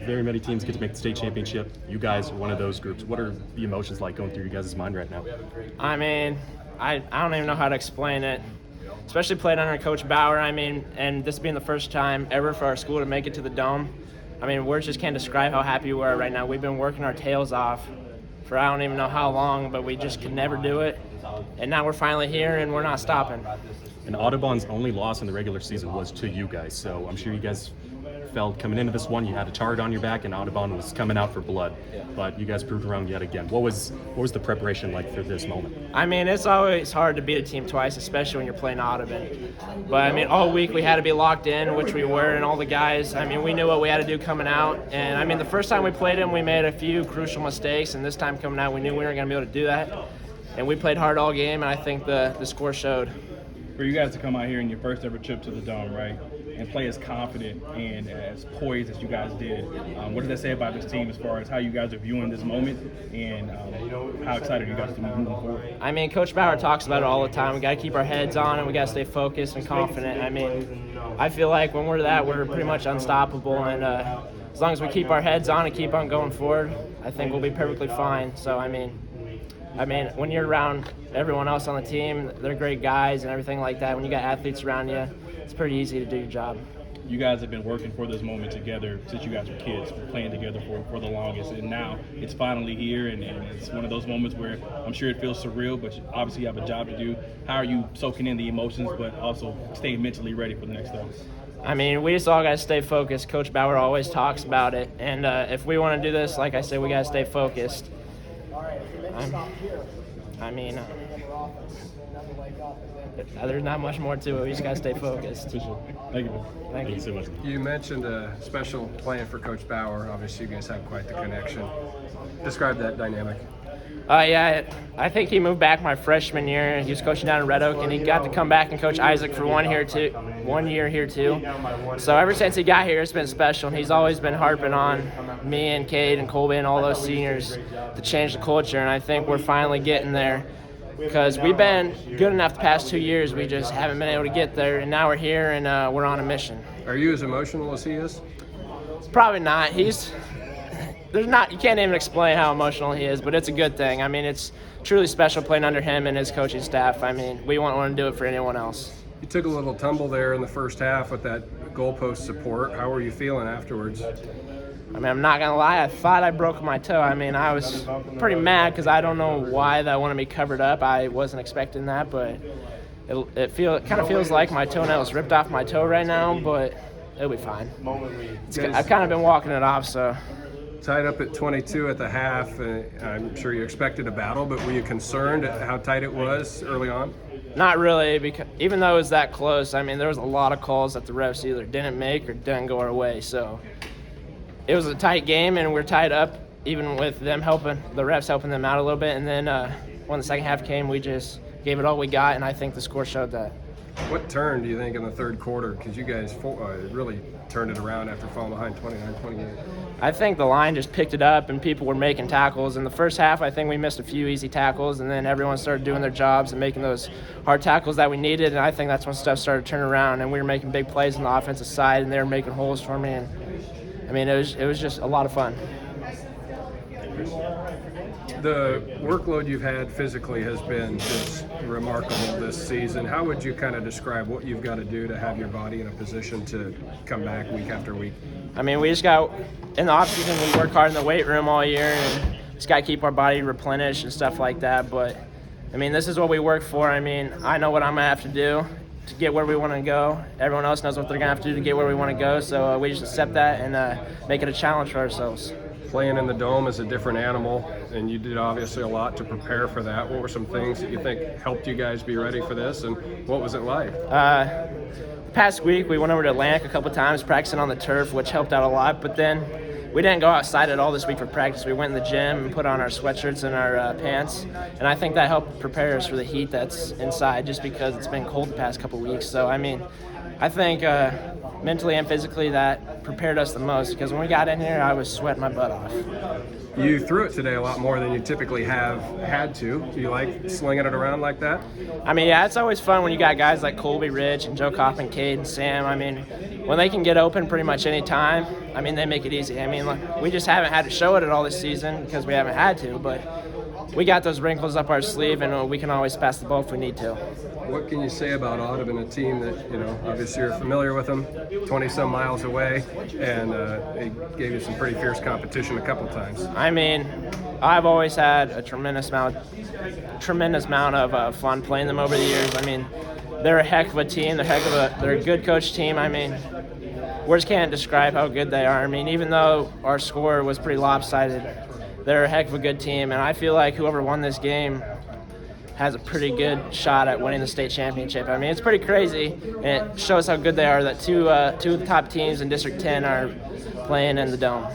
very many teams get to make the state championship. You guys are one of those groups. What are the emotions like going through your guys' mind right now? I mean, I don't even know how to explain it, especially playing under Coach Bauer. I mean, and this being the first time ever for our school to make it to the Dome. I mean, words just can't describe how happy we are right now. We've been working our tails off for I don't even know how long, but we just could never do it. And now we're finally here, and we're not stopping. And Audubon's only loss in the regular season was to you guys, so I'm sure you guys felt coming into this one you had a target on your back, and Audubon was coming out for blood. But you guys proved wrong yet again. What was the preparation like for this moment? I mean, it's always hard to beat a team twice, especially when you're playing Audubon. But, I mean, all week we had to be locked in, which we were, and all the guys, I mean, we knew what we had to do coming out. And, I mean, the first time we played them, we made a few crucial mistakes, and this time coming out, we knew we weren't going to be able to do that. And we played hard all game, and I think the score showed. For you guys to come out here in your first ever trip to the Dome, right, and play as confident and as poised as you guys did, what does that say about this team as far as how you guys are viewing this moment and how excited are you guys to move forward? I mean, Coach Bauer talks about it all the time. We got to keep our heads on, and we got to stay focused and confident. I mean, I feel like when we're pretty much unstoppable, and as long as we keep our heads on and keep on going forward, I think we'll be perfectly fine. So, I mean, when you're around everyone else on the team, they're great guys and everything like that. When you got athletes around you, it's pretty easy to do your job. You guys have been working for this moment together since you guys were kids, playing together for the longest, and now it's finally here, and it's one of those moments where I'm sure it feels surreal, but obviously you have a job to do. How are you soaking in the emotions, but also staying mentally ready for the next step? I mean, we just all got to stay focused. Coach Bauer always talks about it, and if we want to do this, like I said, we got to stay focused. I mean, there's not much more to it. We just got to stay focused. Thank you. Thank you so much. You mentioned a special plan for Coach Bauer. Obviously, you guys have quite the connection. Describe that dynamic. Yeah, I think he moved back my freshman year. He was coaching down in Red Oak, and he got to come back and coach Isaac for 1 year here too. So ever since he got here, it's been special. And he's always been harping on me and Cade and Colby and all those seniors to change the culture, and I think we're finally getting there. Because we've been good enough the past 2 years, we just haven't been able to get there, and now we're here and we're on a mission. Are you as emotional as he is? Probably not. You can't even explain how emotional he is, but it's a good thing. I mean, it's truly special playing under him and his coaching staff. I mean, we won't want to do it for anyone else. You took a little tumble there in the first half with that goalpost support. How were you feeling afterwards? I mean, I'm not going to lie, I thought I broke my toe. I mean, I was pretty mad because I don't know why that wanted me covered up. I wasn't expecting that, but it kind of feels like my toenail is ripped off my toe right now, but it'll be fine. I've kind of been walking it off, so. Tied up at 22 at the half. I'm sure you expected a battle, but were you concerned at how tight it was early on? Not really, because even though it was that close, I mean, there was a lot of calls that the refs either didn't make or didn't go our way, so. It was a tight game, and we're tied up, even with them the refs helping them out a little bit. And then when the second half came, we just gave it all we got, and I think the score showed that. What turn do you think in the third quarter? Because you guys really turned it around after falling behind 29-28. I think the line just picked it up, and people were making tackles. In the first half, I think we missed a few easy tackles, and then everyone started doing their jobs and making those hard tackles that we needed. And I think that's when stuff started turning around, and we were making big plays on the offensive side, and they were making holes for me. And I mean, it was just a lot of fun. The workload you've had physically has been just remarkable this season. How would you kind of describe what you've got to do to have your body in a position to come back week after week? I mean, we just got in the offseason, we work hard in the weight room all year, and just got to keep our body replenished and stuff like that. But, I mean, this is what we work for. I mean, I know what I'm going to have to do to get where we want to go. Everyone else knows what they're going to have to do to get where we want to go. So we just accept that and make it a challenge for ourselves. Playing in the Dome is a different animal, and you did obviously a lot to prepare for that. What were some things that you think helped you guys be ready for this, and what was it like? The past week, we went over to Atlantic a couple times practicing on the turf, which helped out a lot. But then we didn't go outside at all this week for practice. We went in the gym and put on our sweatshirts and our pants, and I think that helped prepare us for the heat that's inside just because it's been cold the past couple weeks. So, I mean, I think mentally and physically that prepared us the most, because when we got in here, I was sweating my butt off. You threw it today a lot more than you typically have had to. Do you like slinging it around like that? I mean, yeah, it's always fun when you got guys like Colby Rich and Joe Coffin, Cade, and Sam. I mean, when they can get open pretty much any time, I mean, they make it easy. I mean, like, we just haven't had to show it at all this season because we haven't had to, but we got those wrinkles up our sleeve, and we can always pass the ball if we need to. What can you say about Audubon, a team that, obviously you're familiar with them, 20-some miles away, and they gave you some pretty fierce competition a couple times? I mean, I've always had a tremendous amount of fun playing them over the years. I mean, they're a heck of a team. They're a good coach team. I mean, words can't describe how good they are. I mean, even though our score was pretty lopsided, they're a heck of a good team, and I feel like whoever won this game has a pretty good shot at winning the state championship. I mean, it's pretty crazy, and it shows how good they are that two of the top teams in District 10 are playing in the Dome.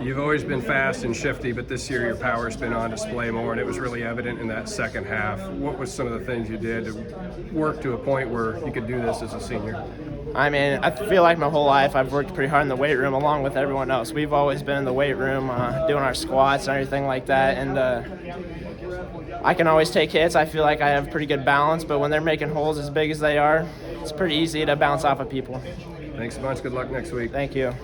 You've always been fast and shifty, but this year your power's been on display more, and it was really evident in that second half. What was some of the things you did to work to a point where you could do this as a senior? I mean, I feel like my whole life I've worked pretty hard in the weight room along with everyone else. We've always been in the weight room doing our squats and everything like that, and I can always take hits. I feel like I have pretty good balance, but when they're making holes as big as they are, it's pretty easy to bounce off of people. Thanks a bunch. Good luck next week. Thank you.